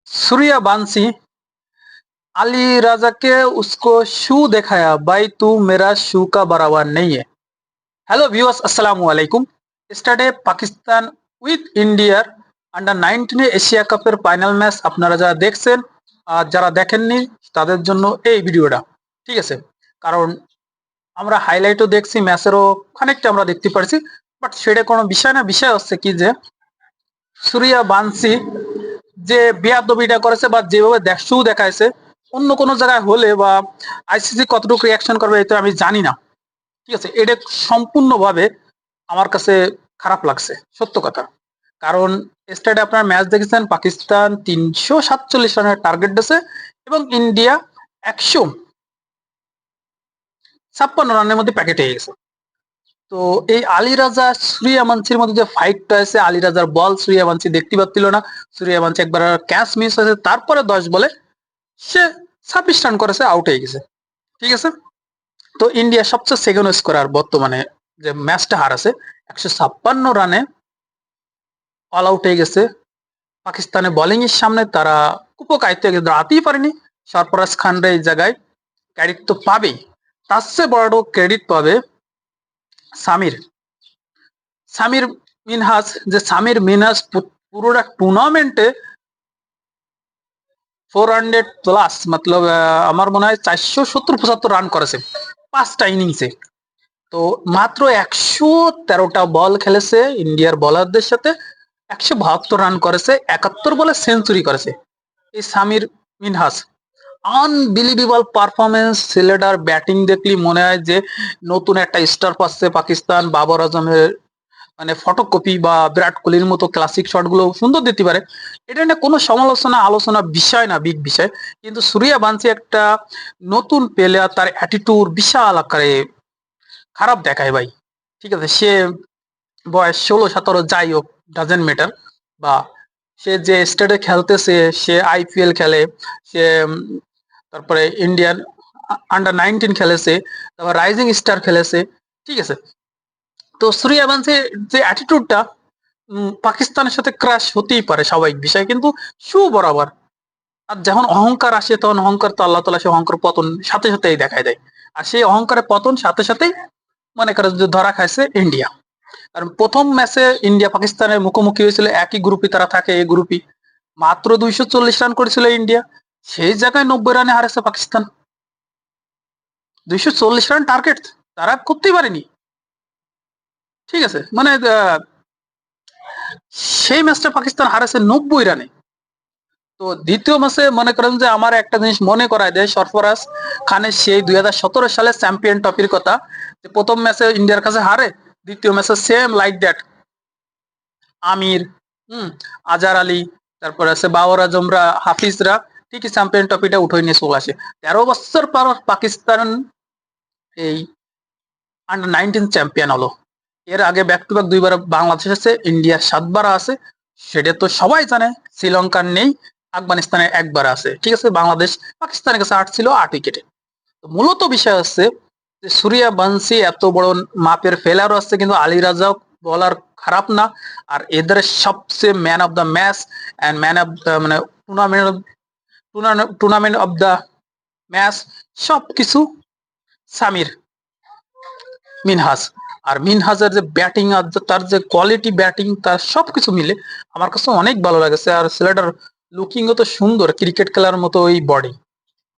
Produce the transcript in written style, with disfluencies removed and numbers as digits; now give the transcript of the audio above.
सूर्या बांसी अली राजा के उसको शू दिखाया, भाई तू मेरा शू का बराबर नहीं है। হ্যালো ভিউয়ার্স, আসসালামু আলাইকুম। স্টাডে পাকিস্তান উইথ ইন্ডিয়ার আন্ডার 19 এশিয়া কাপের ফাইনাল ম্যাচ আপনারা যারা দেখছেন আর যারা দেখেননি তাদের জন্য এই ভিডিওটা। ঠিক আছে, কারণ আমরা হাইলাইটও দেখছি, ম্যাচেরও খানিকটা আমরা দেখতে পারছি, বাট সেটা কোনো বিষয় না। বিষয় হচ্ছে কি যে সুরিয়া বানসি যে বেয়াদবিটা করেছে বা যেভাবে শু দেখাইছে, অন্য কোনো জায়গায় হলে বা আইসিসি কতটুকু রিয়াকশন করবে এটা আমি জানি না। ঠিক আছে, এটা সম্পূর্ণভাবে আমার কাছে খারাপ লাগছে, সত্য কথা। কারণ স্টেটে আপনার ম্যাচ দেখেছেন, পাকিস্তান 347 রানের টার্গেট দিয়েছে এবং ইন্ডিয়া 156 রানের মধ্যে প্যাকেট হয়ে গেছে। তো এই আলী রাজা সূর্যা বংশীর মধ্যে যে ফাইটটা আছে, আলী রাজার বল সূর্যা বংশী দেখতে পাচ্ছিল না। সূর্যা বংশী একবার ক্যাচ মিস হয়েছে, তারপরে 10 বলে সে 26 রান করেছে, আউট হয়ে গেছে। ঠিক আছে, তো ইন্ডিয়া সবচেয়ে সেকেন্ড স্কোরার বর্তমানে যে ম্যাচটা হারাছে 156 রানে অল আউট হয়ে গেছে। পাকিস্তানের বোলিং এর সামনে তারা উপকায়িত হয়ে গেছে, দাঁড়াতেই পারেনি। সরফরাজ খানরা এই জায়গায় ক্রেডিট তো পাবেই, তার চেয়ে বড় ক্রেডিট পাবে সামির সামির মিনহাজ। যে সামির মিনহাজ পুরোটা টুর্নামেন্টে 400+ মতলব আমার মনে হয় 470-75 রান করেছে 5টা ইনিংসে। তো মাত্র 113টা বল খেলেছে ইন্ডিয়ার বোলারদের সাথে, 172 রান করেছে, 71 বলে সেঞ্চুরি করেছে এই সামির মিনহাজ। Unbelievable performance. ছেলেটার ব্যাটিং দেখলি মনে হয় যে নতুন একটা স্টার পাচ্ছে পাকিস্তান। বাবর আজমের মানে ফটোকপি বা বিরাট কোহলির মতো ক্লাসিক শটগুলো সুন্দর দিতে পারে, এটা নিয়ে কোনো সমালোচনা আলোচনা বিষয় না, বিগ বিষয়। কিন্তু সূর্যা বংশী একটা নতুন প্লেয়ার, তার অ্যাটিটিউড বিশাল আকারে খারাপ দেখায় ভাই। ঠিক আছে, সে বয়স 16-17 যাই হোক, ডাজেন্ট ম্যাটার। বা সে যে স্টেটে খেলতেছে, সে আইপিএল খেলে, সে তারপরে ইন্ডিয়ান আন্ডার 19 খেলেছে, তারপর রাইজিং স্টার খেলেছে। ঠিক আছে, তো সূর্যা বংশীর যে অ্যাটিটিউডটা পাকিস্তানের সাথে ক্রাশ হতেই পারে, স্বাভাবিক বিষয়, কিন্তু সু বরাবর। আর যখন অহংকার আসে তখন অহংকার তো আল্লাহ তাআলা সে অহংকার পতন সাথে সাথেই দেখায় দেয়। আর সেই অহংকারের পতন সাথে সাথেই মনে করে যে ধরা খাইছে ইন্ডিয়া। কারণ প্রথম ম্যাচে ইন্ডিয়া পাকিস্তানের মুখোমুখি হয়েছিল, একই গ্রুপে তারা থাকে, এই গ্রুপই। মাত্র 240 রান করেছিল ইন্ডিয়া, সেই জায়গায় 90 রানে হারেছে পাকিস্তান। 240 রান টার্গেট তারা করতেই পারেনি। ঠিক আছে, মানে সেই ম্যাচটা পাকিস্তান হারেছে 90 রানে। তো দ্বিতীয় ম্যাচে মনে করেন যে আমার একটা জিনিস মনে করায় দেয় সরফরাজ খানের সেই 2017 সালে চ্যাম্পিয়ন ট্রফির কথা, যে প্রথম ম্যাচে ইন্ডিয়ার কাছে হারে, দ্বিতীয় ম্যাচে সেম লাইক দ্যাট আমির, আজার আলী, তারপরে আছে বাবর আজমরা, হাফিজরা ঠিকই চ্যাম্পিয়ন ট্রফিটা উঠে নিয়ে চলে আসে। 13 বছর পর পাকিস্তান এই আন্ডার 19 চ্যাম্পিয়ন হলো। এর আগে ব্যাক টু ব্যাক 2বার বাংলাদেশ আছে, ইন্ডিয়ার 7বার আছে, সেটা তো সবাই জানে। শ্রীলঙ্কার নেই, আফগানিস্তানের একবার আছে। ঠিক আছে, বাংলাদেশ পাকিস্তানের কাছে 8 ছিল, 8 উইকেটে। তো মূলত বিষয় হচ্ছে যে সূর্যা বংশী এত বড় মাপের ফেলারও আছে, কিন্তু আলী রাজাও বলার খারাপ না। আর এদের সবচেয়ে man of the match and man of the মানে টুর্নামেন্ট অফ দ্য ম্যাচ সবকিছু সামির মিনহাজ। আর মিনহাজের যে ব্যাটিং আর তার যে কোয়ালিটি ব্যাটিং, তার সবকিছু মিলে আমার কাছে অনেক ভালো লাগেছে। আর ছেলেটার লুকিংও তো সুন্দর, ক্রিকেট খেলার মতো ওই বডি।